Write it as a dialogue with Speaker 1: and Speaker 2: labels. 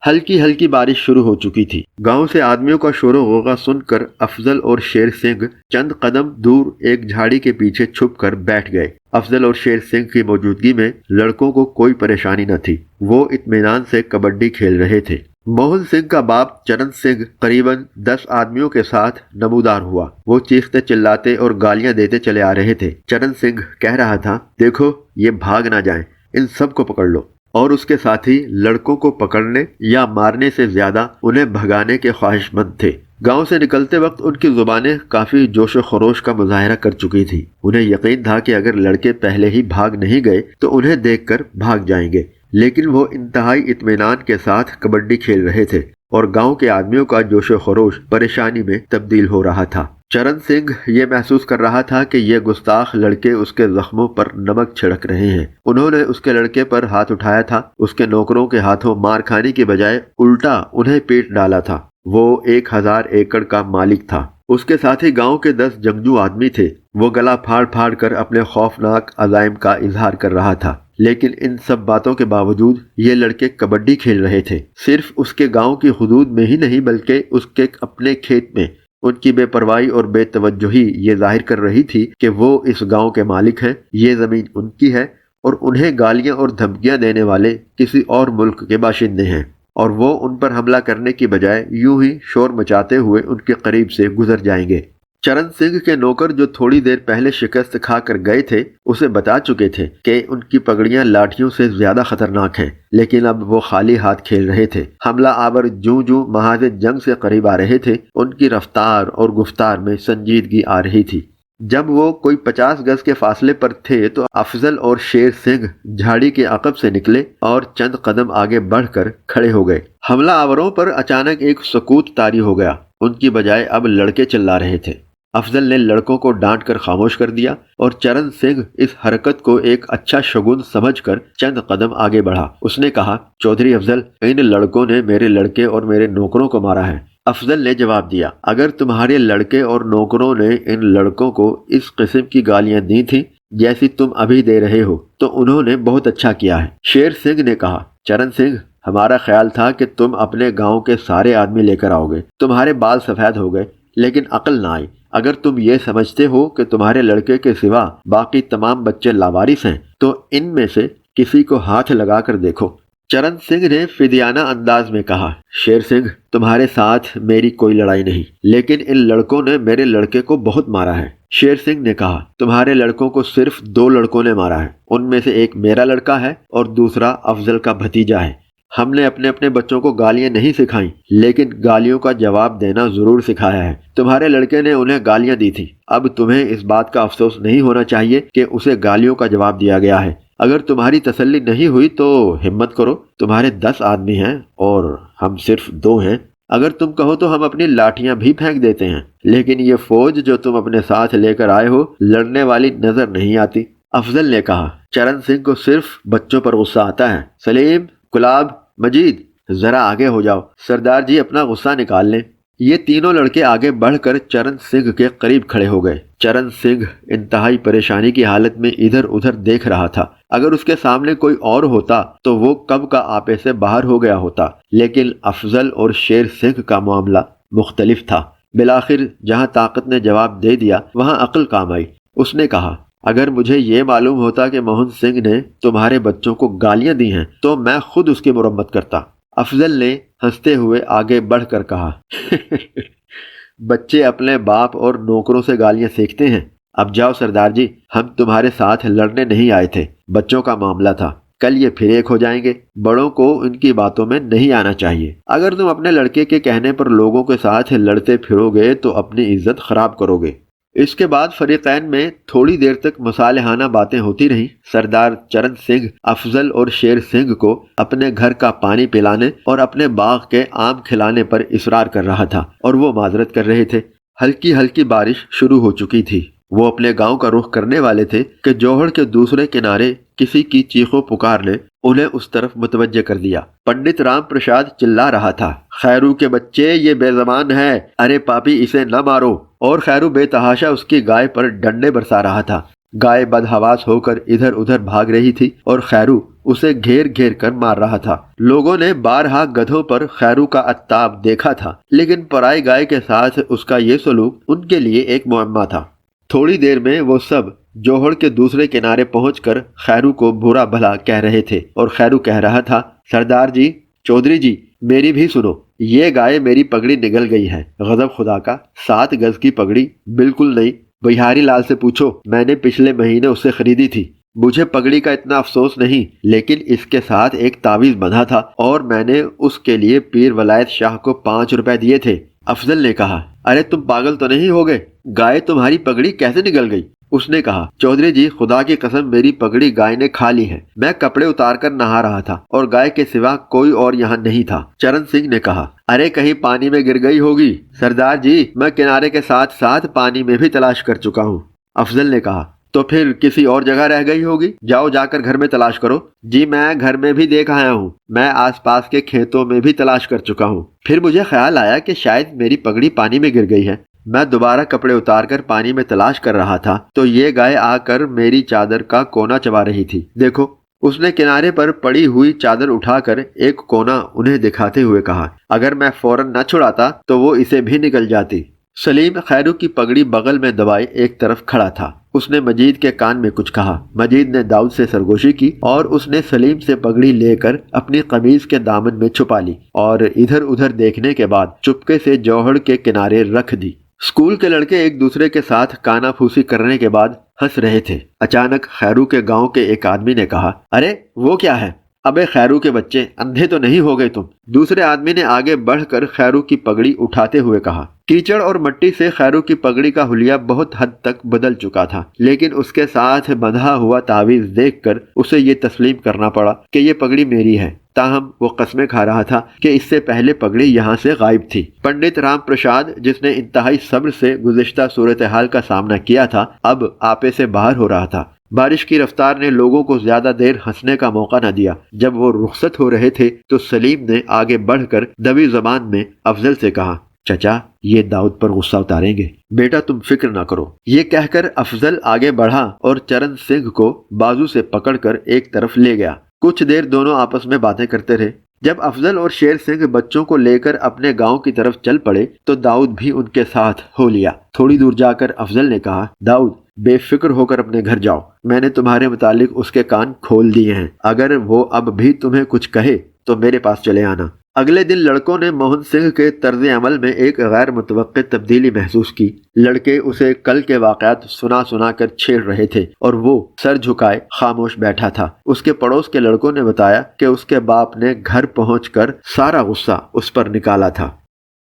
Speaker 1: ہلکی ہلکی بارش شروع ہو چکی تھی۔ گاؤں سے آدمیوں کا شور و غوغا سن کر افضل اور شیر سنگھ چند قدم دور ایک جھاڑی کے پیچھے چھپ کر بیٹھ گئے۔ افضل اور شیر سنگھ کی موجودگی میں لڑکوں کو کوئی پریشانی نہ تھی، وہ اطمینان سے کبڈی کھیل رہے تھے۔ موہن سنگھ کا باپ چرن سنگھ قریباً 10 آدمیوں کے ساتھ نمودار ہوا۔ وہ چیختے چلاتے اور گالیاں دیتے چلے آ رہے تھے۔ چرن سنگھ کہہ رہا تھا، دیکھو یہ بھاگ نہ جائیں، ان سب کو پکڑ لو۔ اور اس کے ساتھی لڑکوں کو پکڑنے یا مارنے سے زیادہ انہیں بھگانے کے خواہش مند تھے۔ گاؤں سے نکلتے وقت ان کی زبانیں کافی جوش و خروش کا مظاہرہ کر چکی تھی۔ انہیں یقین تھا کہ اگر لڑکے پہلے ہی بھاگ نہیں گئے تو انہیں دیکھ کر بھاگ جائیں گے، لیکن وہ انتہائی اطمینان کے ساتھ کبڈی کھیل رہے تھے اور گاؤں کے آدمیوں کا جوش و خروش پریشانی میں تبدیل ہو رہا تھا۔ چرن سنگھ یہ محسوس کر رہا تھا کہ یہ گستاخ لڑکے اس کے زخموں پر نمک چھڑک رہے ہیں۔ انہوں نے اس کے لڑکے پر ہاتھ اٹھایا تھا، اس کے نوکروں کے ہاتھوں مار کھانے کی بجائے الٹا انہیں پیٹ ڈالا تھا۔ وہ 1000 ایکڑ کا مالک تھا۔ اس کے ساتھ ہی گاؤں کے 10 جنگجو آدمی تھے۔ وہ گلا پھاڑ پھاڑ کر اپنے خوفناک عزائم کا اظہار کر رہا تھا، لیکن ان سب باتوں کے باوجود یہ لڑکے کبڈی کھیل رہے تھے۔ صرف اس کے گاؤں کی حدود میں ہی نہیں بلکہ اس کے اپنے کھیت میں ان کی بے پرواہی اور بے توجہی یہ ظاہر کر رہی تھی کہ وہ اس گاؤں کے مالک ہیں، یہ زمین ان کی ہے اور انہیں گالیاں اور دھمکیاں دینے والے کسی اور ملک کے باشندے ہیں، اور وہ ان پر حملہ کرنے کی بجائے یوں ہی شور مچاتے ہوئے ان کے قریب سے گزر جائیں گے۔ چرن سنگھ کے نوکر جو تھوڑی دیر پہلے شکست کھا کر گئے تھے اسے بتا چکے تھے کہ ان کی پگڑیاں لاٹھیوں سے زیادہ خطرناک ہیں، لیکن اب وہ خالی ہاتھ کھیل رہے تھے۔ حملہ آور جوں محاذ جنگ سے قریب آ رہے تھے ان کی رفتار اور گفتار میں سنجیدگی آ رہی تھی۔ جب وہ کوئی 50 گز کے فاصلے پر تھے تو افضل اور شیر سنگھ جھاڑی کے عقب سے نکلے اور چند قدم آگے بڑھ کر کھڑے ہو گئے۔ حملہ آوروں پر اچانک ایک سکوت طاری ہو گیا، ان کی بجائے اب لڑکے چلا رہے تھے۔ افضل نے لڑکوں کو ڈانٹ کر خاموش کر دیا اور چرن سنگھ اس حرکت کو ایک اچھا شگون سمجھ کر چند قدم آگے بڑھا۔ اس نے کہا، چودھری افضل، ان لڑکوں نے میرے لڑکے اور میرے نوکروں کو مارا ہے۔ افضل نے جواب دیا، اگر تمہارے لڑکے اور نوکروں نے ان لڑکوں کو اس قسم کی گالیاں دی تھیں جیسی تم ابھی دے رہے ہو تو انہوں نے بہت اچھا کیا ہے۔ شیر سنگھ نے کہا، چرن سنگھ، ہمارا خیال تھا کہ تم اپنے گاؤں کے سارے آدمی لے کر آؤ گے، تمہارے بال سفید ہو گئے، لیکن عقل نہ آئی۔ اگر تم یہ سمجھتے ہو کہ تمہارے لڑکے کے سوا باقی تمام بچے لاوارث ہیں تو ان میں سے کسی کو ہاتھ لگا کر دیکھو۔ چرن سنگھ نے فدیانہ انداز میں کہا، شیر سنگھ، تمہارے ساتھ میری کوئی لڑائی نہیں، لیکن ان لڑکوں نے میرے لڑکے کو بہت مارا ہے۔ شیر سنگھ نے کہا، تمہارے لڑکوں کو صرف 2 لڑکوں نے مارا ہے، ان میں سے ایک میرا لڑکا ہے اور دوسرا افضل کا بھتیجا ہے۔ ہم نے اپنے بچوں کو گالیاں نہیں سکھائیں، لیکن گالیوں کا جواب دینا ضرور سکھایا ہے۔ تمہارے لڑکے نے انہیں گالیاں دی تھی، اب تمہیں اس بات کا افسوس نہیں ہونا چاہیے کہ اسے گالیوں کا جواب دیا گیا ہے۔ اگر تمہاری تسلی نہیں ہوئی تو ہمت کرو، تمہارے 10 آدمی ہیں اور ہم صرف 2 ہیں۔ اگر تم کہو تو ہم اپنی لاٹھیاں بھی پھینک دیتے ہیں، لیکن یہ فوج جو تم اپنے ساتھ لے کر آئے ہو لڑنے والی نظر نہیں آتی۔ افضل نے کہا، چرن سنگھ کو صرف بچوں پر غصہ آتا ہے۔ سلیم، گلاب، مجید، ذرا آگے ہو جاؤ، سردار جی اپنا غصہ نکال لیں۔ یہ تینوں لڑکے آگے بڑھ کر چرن سنگھ کے قریب کھڑے ہو گئے۔ چرن سنگھ انتہائی پریشانی کی حالت میں ادھر ادھر دیکھ رہا تھا۔ اگر اس کے سامنے کوئی اور ہوتا تو وہ کب کا آپے سے باہر ہو گیا ہوتا، لیکن افضل اور شیر سنگھ کا معاملہ مختلف تھا۔ بالآخر جہاں طاقت نے جواب دے دیا وہاں عقل کام آئی۔ اس نے کہا، اگر مجھے یہ معلوم ہوتا کہ موہن سنگھ نے تمہارے بچوں کو گالیاں دی ہیں تو میں خود اس کی مرمت کرتا۔ افضل نے ہنستے ہوئے آگے بڑھ کر کہا، بچے اپنے باپ اور نوکروں سے گالیاں سیکھتے ہیں۔ اب جاؤ سردار جی، ہم تمہارے ساتھ لڑنے نہیں آئے تھے، بچوں کا معاملہ تھا، کل یہ پھر ایک ہو جائیں گے۔ بڑوں کو ان کی باتوں میں نہیں آنا چاہیے۔ اگر تم اپنے لڑکے کے کہنے پر لوگوں کے ساتھ لڑتے پھرو گے تو اپنی عزت خراب کرو گے۔ اس کے بعد فریقین میں تھوڑی دیر تک مصالحانہ باتیں ہوتی رہیں۔ سردار چرن سنگھ افضل اور شیر سنگھ کو اپنے گھر کا پانی پلانے اور اپنے باغ کے آم کھلانے پر اصرار کر رہا تھا اور وہ معذرت کر رہے تھے۔ ہلکی ہلکی بارش شروع ہو چکی تھی۔ وہ اپنے گاؤں کا رخ کرنے والے تھے کہ جوہڑ کے دوسرے کنارے کسی کی چیخو پکار نے انہیں اس طرف متوجہ کر دیا۔ پنڈت رام پرساد چلا رہا تھا، خیرو کے بچے یہ بے زبان ہے، ارے پاپی اسے نہ مارو۔ اور خیرو بے تحاشا اس کی گائے پر ڈنڈے برسا رہا تھا۔ گائے بدحواس ہو کر ادھر ادھر بھاگ رہی تھی اور خیرو اسے گھیر گھیر کر مار رہا تھا۔ لوگوں نے بارہا گدھوں پر خیرو کا عتاب دیکھا تھا، لیکن پرائی گائے کے ساتھ اس کا یہ سلوک ان کے لیے ایک معمہ تھا۔ تھوڑی دیر میں وہ سب جوہڑ کے دوسرے کنارے پہنچ کر خیرو کو برا بھلا کہہ رہے تھے، اور خیرو کہہ رہا تھا، سردار جی، چودھری جی، میری بھی سنو، یہ گائے میری پگڑی نگل گئی ہے۔ غضب خدا کا، 7 گز کی پگڑی؟ بالکل نہیں، بہاری لال سے پوچھو، میں نے پچھلے مہینے اس سے خریدی تھی۔ مجھے پگڑی کا اتنا افسوس نہیں، لیکن اس کے ساتھ ایک تعویذ بندھا تھا اور میں نے اس کے لیے پیر ولایت شاہ کو 5 روپے دیے تھے۔ افضل نے کہا، ارے تم پاگل تو نہیں ہو گئے؟ گائے تمہاری پگڑی کیسے نگل گئی؟ اس نے کہا، چودھری جی، خدا کی قسم میری پگڑی گائے نے کھا لی ہے۔ میں کپڑے اتار کر نہا رہا تھا اور گائے کے سوا کوئی اور یہاں نہیں تھا۔ چرن سنگھ نے کہا، ارے کہیں پانی میں گر گئی ہوگی۔ سردار جی، میں کنارے کے ساتھ ساتھ پانی میں بھی تلاش کر چکا ہوں۔ افضل نے کہا، تو پھر کسی اور جگہ رہ گئی ہوگی، جاؤ جا کر گھر میں تلاش کرو۔ جی میں گھر میں بھی دیکھ آیا ہوں، میں آس پاس کے کھیتوں میں بھی تلاش کر چکا ہوں۔ پھر مجھے خیال آیا کہ شاید میری پگڑی پانی میں گر گئی ہے۔ میں دوبارہ کپڑے اتار کر پانی میں تلاش کر رہا تھا تو یہ گائے آ کر میری چادر کا کونا چبا رہی تھی۔ دیکھو، اس نے کنارے پر پڑی ہوئی چادر اٹھا کر ایک کونا انہیں دکھاتے ہوئے کہا، اگر میں فوراً نہ چھڑاتا تو وہ اسے بھی نگل جاتی۔ سلیم خیرو کی پگڑی بغل میں دبائے ایک طرف کھڑا تھا۔ اس نے مجید کے کان میں کچھ کہا۔ مجید نے داؤد سے سرگوشی کی اور اس نے سلیم سے پگڑی لے کر اپنی قمیض کے دامن میں چھپا لی اور ادھر ادھر دیکھنے کے بعد چپکے سے جوہڑ کے کنارے رکھ دی۔ اسکول کے لڑکے ایک دوسرے کے ساتھ کانا پھوسی کرنے کے بعد ہنس رہے تھے۔ اچانک خیرو کے گاؤں کے ایک آدمی نے کہا، ارے وہ کیا ہے؟ ابے خیرو کے بچے، اندھے تو نہیں ہو گئے تم؟ دوسرے آدمی نے آگے بڑھ کر خیرو کی پگڑی اٹھاتے ہوئے کہا۔ کیچڑ اور مٹی سے خیرو کی پگڑی کا حلیہ بہت حد تک بدل چکا تھا، لیکن اس کے ساتھ بندھا ہوا تعویذ دیکھ کر اسے یہ تسلیم کرنا پڑا کہ یہ پگڑی میری ہے۔ تاہم وہ قسمیں کھا رہا تھا کہ اس سے پہلے پگڑی یہاں سے غائب تھی۔ پنڈت رام پرساد، جس نے انتہائی صبر سے گزشتہ صورتحال کا سامنا کیا تھا، اب آپے سے باہر ہو رہا تھا۔ بارش کی رفتار نے لوگوں کو زیادہ دیر ہنسنے کا موقع نہ دیا۔ جب وہ رخصت ہو رہے تھے تو سلیم نے آگے بڑھ کر دبی زبان میں افضل سے کہا، چچا، یہ داؤد پر غصہ اتاریں گے۔ بیٹا تم فکر نہ کرو۔ یہ کہہ کر افضل آگے بڑھا اور چرن سنگھ کو بازو سے پکڑ کر ایک طرف لے گیا۔ کچھ دیر دونوں آپس میں باتیں کرتے رہے۔ جب افضل اور شیر سنگھ بچوں کو لے کر اپنے گاؤں کی طرف چل پڑے تو داؤد بھی ان کے ساتھ ہو لیا۔ تھوڑی دور جا کر افضل نے کہا، داؤد، بے فکر ہو کر اپنے گھر جاؤ، میں نے تمہارے متعلق اس کے کان کھول دیے ہیں۔ اگر وہ اب بھی تمہیں کچھ کہے تو میرے پاس چلے آنا۔ اگلے دن لڑکوں نے موہن سنگھ کے طرز عمل میں ایک غیر متوقع تبدیلی محسوس کی۔ لڑکے اسے کل کے واقعات سنا سنا کر چھیڑ رہے تھے اور وہ سر جھکائے خاموش بیٹھا تھا۔ اس کے پڑوس کے لڑکوں نے بتایا کہ اس کے باپ نے گھر پہنچ کر سارا غصہ اس پر نکالا تھا۔